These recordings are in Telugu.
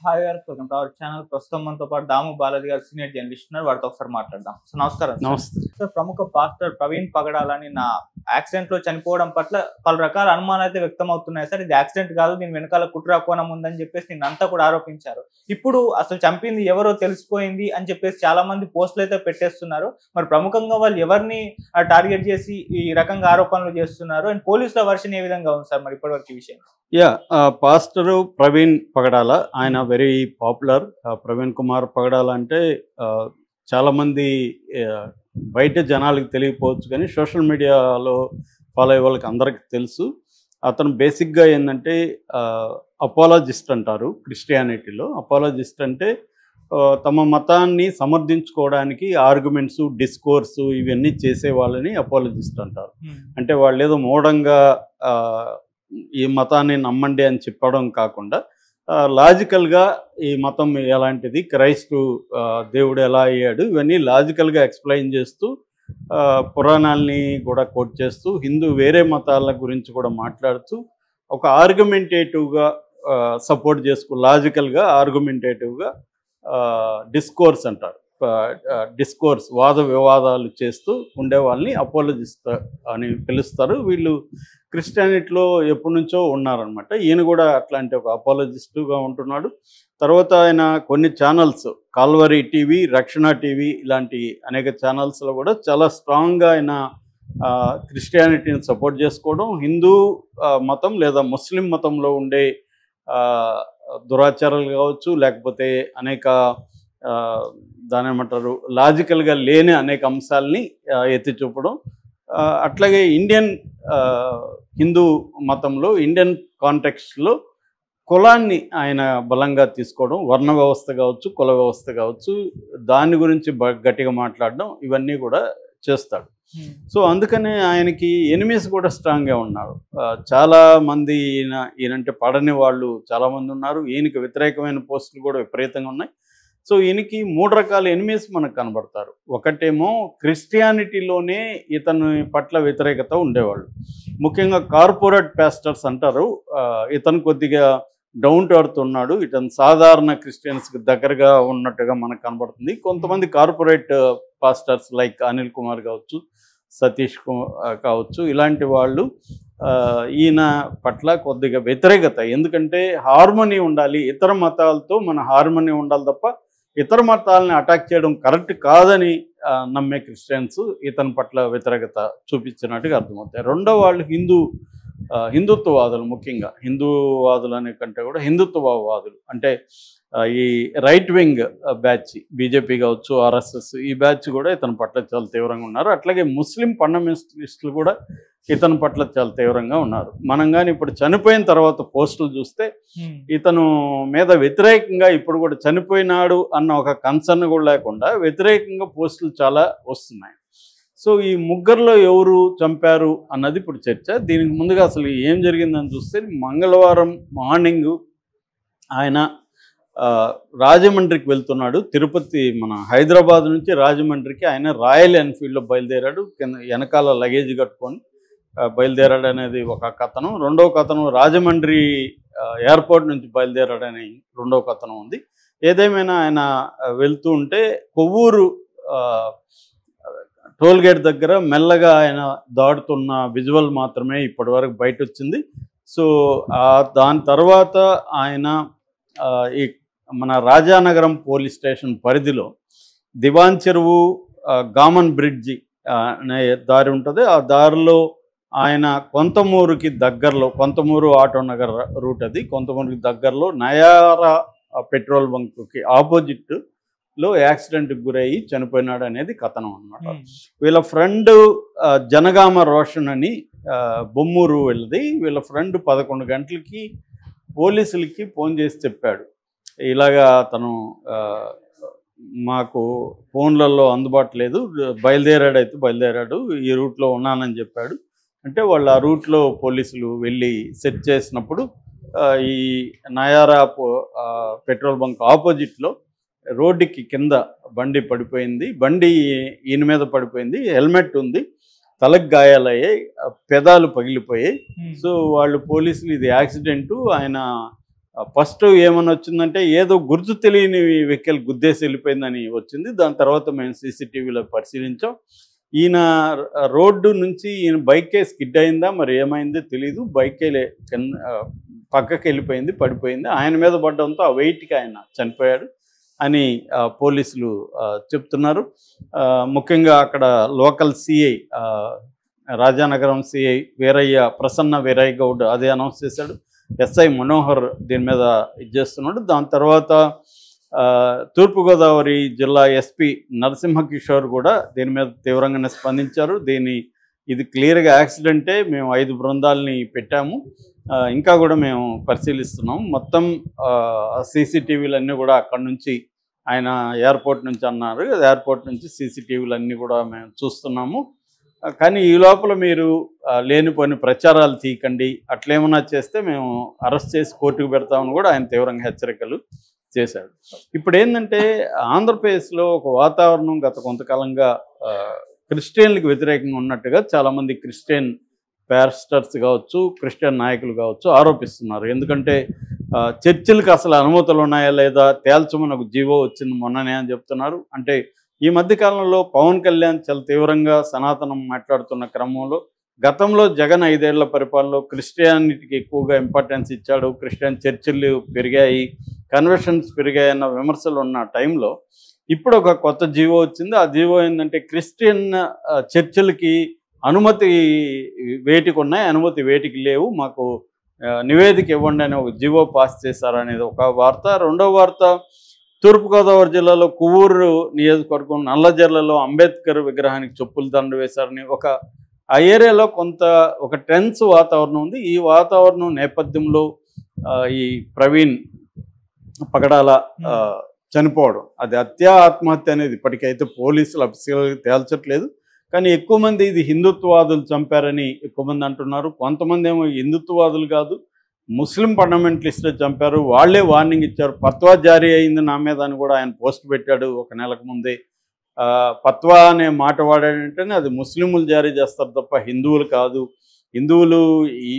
హాయ్ గారు, వెల్కమ్ టు అవర్ ఛానల్. ప్రస్తుతం మనతో పాటు దాము బాలాజీ గారు సీనియర్ జర్నలిస్ట్ ఉన్నారు. వారితో ఒకసారి మాట్లాడదాం. సో నమస్కారం. నమస్తే. సార్, ప్రముఖ పాస్టర్ ప్రవీణ్ పగడాలని నా యాక్సిడెంట్ లో చనిపోవడం పట్ల పలు రకాల అనుమానాలు అయితే వ్యక్తం అవుతున్నాయి. సార్, ఇది యాక్సిడెంట్ కాదు, దీని వెనకాల కుట్ర కోణం ఉందని చెప్పేసి నిన్నంతా కూడా ఆరోపించారు. ఇప్పుడు అసలు చంపింది ఎవరో తెలిసిపోయింది అని చెప్పేసి చాలా మంది పోస్టులు అయితే పెట్టేస్తున్నారు. మరి ప్రముఖంగా వాళ్ళు ఎవరిని టార్గెట్ చేసి ఈ రకంగా ఆరోపణలు చేస్తున్నారు అండ్ పోలీసుల వర్షన్ ఏ విధంగా ఉంది సార్ మరి ఇప్పటివరకు ఈ విషయం? పాస్టరు ప్రవీణ్ పగడాల, ఆయన వెరీ పాపులర్. ప్రవీణ్ కుమార్ పగడాల అంటే చాలామంది బయట జనాలకు తెలియకపోవచ్చు, కానీ సోషల్ మీడియాలో ఫాలో అయ్యే వాళ్ళకి అందరికీ తెలుసు. అతను బేసిక్గా ఏంటంటే అపాలజిస్ట్ అంటారు క్రిస్టియానిటీలో. అపాలజిస్ట్ అంటే తమ మతాన్ని సమర్థించుకోవడానికి ఆర్గ్యుమెంట్స్, డిస్కోర్సు ఇవన్నీ చేసే వాళ్ళని అపాలజిస్ట్ అంటారు. అంటే వాళ్ళు ఏదో మూఢంగా ఈ మతాన్ని నమ్మండి అని చెప్పడం కాకుండా లాజికల్గా ఈ మతం ఎలాంటిది, క్రైస్తు దేవుడు ఎలా అయ్యాడు, ఇవన్నీ లాజికల్గా ఎక్స్ప్లెయిన్ చేస్తూ పురాణాలని కూడా కోట్ చేస్తూ వేరే మతాల గురించి కూడా మాట్లాడుతూ ఒక ఆర్గ్యుమెంటేటివ్గా సపోర్ట్ లాజికల్గా ఆర్గ్యుమెంటేటివ్గా డిస్కోర్స్ అంటారు. డిస్కోర్స్, వాద వివాదాలు చేస్తూ ఉండే వాళ్ళని అపాలజిస్ట్ అని పిలుస్తారు. వీళ్ళు క్రిస్టియానిటీలో ఎప్పటి నుంచో ఉన్నారనమాట. ఈయన కూడా అట్లాంటి ఒక అపాలజిస్టుగా ఉంటున్నాడు. తర్వాత ఆయన కొన్ని ఛానల్స్, కాల్వరీ టీవీ, రక్షణ టీవీ ఇలాంటి అనేక ఛానల్స్లో కూడా చాలా స్ట్రాంగ్గా ఆయన క్రిస్టియానిటీని సపోర్ట్ చేసుకోవడం, హిందూ మతం లేదా ముస్లిం మతంలో ఉండే దురాచారాలు కావచ్చు, లేకపోతే అనేక దాని ఏమంటారు లాజికల్గా లేని అనేక అంశాలని ఎత్తి చూపడం. అట్లాగే ఇండియన్ హిందూ మతంలో, ఇండియన్ కాంటెక్స్ట్లో కులాన్ని ఆయన బలంగా తీసుకోవడం, వర్ణ వ్యవస్థ కావచ్చు, కుల వ్యవస్థ కావచ్చు, దాని గురించి గట్టిగా మాట్లాడడం, ఇవన్నీ కూడా చేస్తాడు. సో అందుకనే ఆయనకి ఎనిమీస్ కూడా స్ట్రాంగ్గా ఉన్నారు. చాలామంది ఈయనంటే పడని వాళ్ళు చాలామంది ఉన్నారు. ఈయనకి వ్యతిరేకమైన పోస్టులు కూడా విపరీతంగా ఉన్నాయి. సో ఈయనకి 3 రకాల ఎనిమీస్ మనకు కనబడతారు. ఒకటేమో క్రిస్టియానిటీలోనే ఇతని పట్ల వ్యతిరేకత ఉండేవాళ్ళు, ముఖ్యంగా కార్పొరేట్ పాస్టర్స్ అంటారు. ఇతను కొద్దిగా డౌన్ టు ఎర్త్ ఉన్నాడు, ఇతను సాధారణ క్రిస్టియన్స్కి దగ్గరగా ఉన్నట్టుగా మనకు కనబడుతుంది. కొంతమంది corporate pastors like Anil Kumar కావచ్చు, సతీష్ కావచ్చు, ఇలాంటి వాళ్ళు ఈయన పట్ల కొద్దిగా వ్యతిరేకత. ఎందుకంటే హార్మనీ ఉండాలి, ఇతర మతాలతో మన హార్మనీ ఉండాలి తప్ప ఇతర మతాలని అటాక్ చేయడం కరెక్ట్ కాదని నమ్మే క్రిస్టియన్స్ ఇతని పట్ల వ్యతిరేకత చూపించినట్టుగా అర్థమవుతాయి. రెండో వాళ్ళు హిందుత్వవాదులు, ముఖ్యంగా హిందూవాదులు అనే కంటే కూడా హిందుత్వవాదులు అంటే ఈ రైట్ వింగ్ బ్యాచ్, బీజేపీ కావచ్చు, ఆర్ఎస్ఎస్, ఈ బ్యాచ్ కూడా ఇతని పట్ల చాలా తీవ్రంగా ఉన్నారు. అట్లాగే ముస్లిం ఫండమెంటలిస్టులు కూడా ఇతని పట్ల చాలా తీవ్రంగా ఉన్నారు. మనం కానీ ఇప్పుడు చనిపోయిన తర్వాత పోస్టులు చూస్తే ఇతను మీద వ్యతిరేకంగా ఇప్పుడు కూడా చనిపోయినాడు అన్న ఒక కన్సర్న్ కూడా లేకుండా వ్యతిరేకంగా పోస్టులు చాలా వస్తున్నాయి. సో ఈ ముగ్గురులో ఎవరు చంపారు అన్నది ఇప్పుడు చర్చ. దీనికి ముందుగా అసలు ఏం జరిగిందని చూస్తే, మంగళవారం మార్నింగ్ ఆయన రాజమండ్రికి వెళ్తున్నాడు. తిరుపతి, మన హైదరాబాద్ నుంచి రాజమండ్రికి ఆయన రాయల్ ఎన్ఫీల్డ్లో బయలుదేరాడు. వెనకాల లగేజ్ కట్టుకొని బయలుదేరాడు అనేది ఒక కథనం. రెండవ కథనం రాజమండ్రి ఎయిర్పోర్ట్ నుంచి బయలుదేరాడని రెండవ కథనం ఉంది. ఏదేమైనా ఆయన వెళ్తూ ఉంటే కొవ్వూరు టోల్గేట్ దగ్గర మెల్లగా ఆయన దాడుతున్న విజువల్ మాత్రమే ఇప్పటి వరకు బయట వచ్చింది. సో దాని తర్వాత ఆయన ఈ మన రాజానగరం పోలీస్ స్టేషన్ పరిధిలో దివాన్ చెరువు, గామన్ బ్రిడ్జి అనే దారి ఉంటుంది. ఆ దారిలో ఆయన కొంతమూరుకి దగ్గరలో, కొంతమూరు ఆటో నగర్ రూట్ అది, కొంతమూరుకి దగ్గరలో నయారా పెట్రోల్ బంక్కి ఆపోజిట్లో యాక్సిడెంట్కి గురయ్యి చనిపోయినాడు అనేది కథనం అనమాట. వీళ్ళ ఫ్రెండ్ జనగామ రోషన్ అని బొమ్మూరు వెళ్ళది. వీళ్ళ ఫ్రెండ్ 11 గంటలకి పోలీసులకి ఫోన్ చేసి చెప్పాడు, ఇలాగా తను మాకు ఫోన్లలో అందుబాటు లేదు, బయలుదేరాడు, ఈ రూట్లో ఉన్నానని చెప్పాడు. అంటే వాళ్ళు ఆ రూట్లో పోలీసులు వెళ్ళి సెర్చ్ చేసినప్పుడు ఈ నయారా పెట్రోల్ బంక్ ఆపోజిట్లో రోడ్డుకి కింద బండి పడిపోయింది. బండి ఈయన మీద పడిపోయింది, హెల్మెట్ ఉంది, తలకు గాయాలయ్యాయి, పెదాలు పగిలిపోయాయి. సో వాళ్ళు పోలీసులు ఇది యాక్సిడెంటు, ఆయన ఫస్ట్ ఏమని వచ్చిందంటే ఏదో గుర్తు తెలియని వెహికల్ గుద్దేసి వెళ్ళిపోయిందని వచ్చింది. దాని తర్వాత మేము సీసీటీవీలో పరిశీలించాం. ఈయన రోడ్డు నుంచి ఈయన బైకే స్కిడ్ అయిందా మరి ఏమైందో తెలీదు. బైకే పక్కకి వెళ్ళిపోయింది, పడిపోయింది. ఆయన మీద పడడంతో ఆ వెయిట్కి ఆయన చనిపోయాడు అని పోలీసులు చెప్తున్నారు. ముఖ్యంగా అక్కడ local CI Rajanagaram CI Prasanna Veeraiah Goud అదే అనౌన్స్ చేశాడు. ఎస్ఐ మనోహర్ దీని మీద ఇది చేస్తున్నాడు. దాని తర్వాత తూర్పుగోదావరి జిల్లా ఎస్పీ నరసింహకిషోర్ కూడా దీని మీద తీవ్రంగానే స్పందించారు. ఇది క్లియర్గా యాక్సిడెంటే, మేము 5 బృందాలని పెట్టాము, ఇంకా కూడా మేము పరిశీలిస్తున్నాం. మొత్తం సీసీటీవీలన్నీ కూడా అక్కడ నుంచి ఆయన ఎయిర్పోర్ట్ నుంచి అన్నారు, ఎయిర్పోర్ట్ నుంచి సీసీటీవీలన్నీ కూడా మేము చూస్తున్నాము. కానీ ఈ లోపల మీరు లేనిపోని ప్రచారాలు తీయకండి, అట్లేమన్నా చేస్తే మేము అరెస్ట్ చేసి కోర్టుకు పెడతామని కూడా ఆయన తీవ్రంగా హెచ్చరికలు చేశాడు. ఇప్పుడు ఏంటంటే ఆంధ్రప్రదేశ్లో ఒక వాతావరణం గత కొంతకాలంగా క్రిస్టియన్లకు వ్యతిరేకంగా ఉన్నట్టుగా చాలామంది క్రిస్టియన్ పాస్టర్స్ కావచ్చు, క్రిస్టియన్ నాయకులు కావచ్చు ఆరోపిస్తున్నారు. ఎందుకంటే చర్చిలకు అసలు అనుమతులు ఉన్నాయా లేదా తేల్చమని ఒక జీవో వచ్చింది మొన్ననే అని చెప్తున్నారు. అంటే ఈ మధ్యకాలంలో పవన్ కళ్యాణ్ చాలా తీవ్రంగా సనాతనం మాట్లాడుతున్న క్రమంలో గతంలో జగన్ 5 ఏళ్ల పరిపాలనలో క్రిస్టియానిటీకి ఎక్కువగా ఇంపార్టెన్స్ ఇచ్చాడు, క్రిస్టియన్ చర్చిలు పెరిగాయి, కన్వర్షన్స్ పెరిగాయి అన్న విమర్శలు ఉన్న టైంలో ఇప్పుడు ఒక కొత్త జీవో వచ్చింది. ఆ జీవో ఏంటంటే క్రిస్టియన్ చర్చిలకి అనుమతి వేటికి ఉన్నాయి, అనుమతి వేటికి లేవు, మాకు నివేదిక ఇవ్వండి అని ఒక జీవో పాస్ చేశారనేది ఒక వార్త. రెండవ వార్త, తూర్పుగోదావరి జిల్లాలో కొవ్వూరు నియోజకవర్గం నల్లజర్లలో అంబేద్కర్ విగ్రహానికి చెప్పులు దండ వేశారని ఆ ఏరియాలో ఒక టెన్స్ వాతావరణం ఉంది. ఈ వాతావరణం నేపథ్యంలో ఈ ప్రవీణ్ పగడాల చనిపోవడం అది ఆత్మహత్య అనేది ఇప్పటికైతే పోలీసులు అఫీషియల్గా తేల్చట్లేదు. కానీ ఎక్కువ మంది ఇది హిందుత్వవాదులు చంపారని ఎక్కువ మంది అంటున్నారు. కొంతమంది ఏమో హిందుత్వవాదులు కాదు, ముస్లిం ఫండమెంటలిస్టులు చంపారు, వాళ్లే వార్నింగ్ ఇచ్చారు, ఫత్వా జారీ అయింది నా మీద అని కూడా ఆయన పోస్ట్ పెట్టాడు 1 నెలకు ముందే. ఫత్వా అనే మాట వాడాడంటేనే అది ముస్లింలు జారీ చేస్తారు తప్ప హిందువులు కాదు. హిందువులు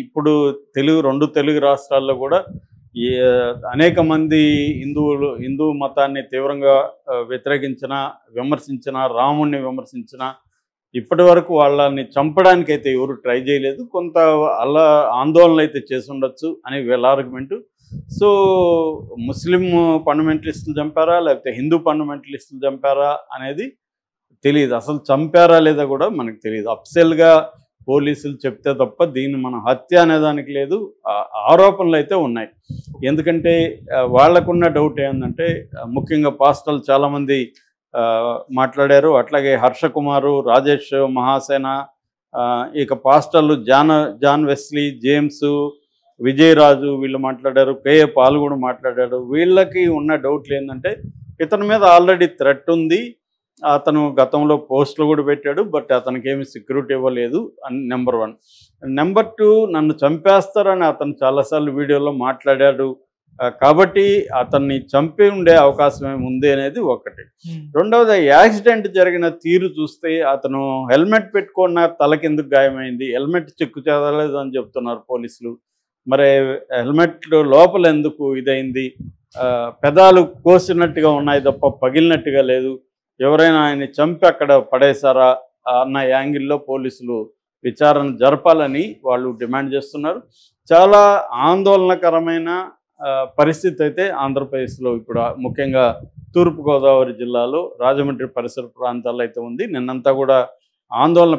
ఇప్పుడు 2 తెలుగు రాష్ట్రాల్లో కూడా అనేక మంది హిందూ మతాన్ని తీవ్రంగా విమర్శించిన, రాముణ్ణి విమర్శించిన, ఇప్పటి వరకు వాళ్ళని చంపడానికైతే ఎవరు ట్రై చేయలేదు. కొంత ఆందోళనలు అయితే చేసి ఉండొచ్చు అని వీళ్ళ ఆర్గ్యుమెంటు. సో ముస్లిం ఫండమెంటలిస్టులు చంపారా లేకపోతే హిందూ ఫండమెంటలిస్టులు చంపారా అనేది తెలియదు. అసలు చంపారా లేదా కూడా మనకు తెలియదు. అఫీషియల్గా పోలీసులు చెప్తే తప్ప దీన్ని మనం హత్య అనేదానికి లేదు. ఆరోపణలు అయితే ఉన్నాయి. ఎందుకంటే వాళ్ళకున్న డౌట్ ఏంటంటే ముఖ్యంగా పాస్టర్లు చాలామంది మాట్లాడారు. అట్లాగే హర్ష కుమారు, రాజేష్ మహాసేన, ఇక పాస్టర్లు జాన్ వెస్లీ, జేమ్స్, విజయరాజు వీళ్ళు మాట్లాడారు. కేఏ పాల్ కూడా మాట్లాడాడు. వీళ్ళకి ఉన్న డౌట్లు ఏంటంటే ఇతని మీద ఆల్రెడీ థ్రెట్ ఉంది, అతను గతంలో పోస్టులు కూడా పెట్టాడు, బట్ అతనికి ఏమి సెక్యూరిటీ ఇవ్వలేదు అని నెంబర్ 1. నెంబర్ 2, నన్ను చంపేస్తారని అతను చాలాసార్లు వీడియోలో మాట్లాడాడు కాబట్టి అతన్ని చంపి ఉండే అవకాశం ఏముంది అనేది ఒకటి. రెండవది, యాక్సిడెంట్ జరిగిన తీరు చూస్తే అతను హెల్మెట్ పెట్టుకున్న తలకెందుకు గాయమైంది, హెల్మెట్ చెక్కు చెదలేదు అని చెప్తున్నారు పోలీసులు. మరి హెల్మెట్ లోపల ఎందుకు ఇదైంది, పెదాలు కోసినట్టుగా ఉన్నాయి తప్ప పగిలినట్టుగా లేదు, ఎవరైనా ఆయన్ని చంపి అక్కడ పడేశారా అన్న యాంగిల్లో పోలీసులు విచారణ జరపాలని వాళ్ళు డిమాండ్ చేస్తున్నారు. చాలా ఆందోళనకరమైన పరిస్థితి అయితే ఆంధ్రప్రదేశ్లో ఇప్పుడు ముఖ్యంగా తూర్పుగోదావరి జిల్లాలో రాజమండ్రి పరిసర ప్రాంతాల్లో అయితే ఉంది. నిన్నంతా కూడా ఆందోళన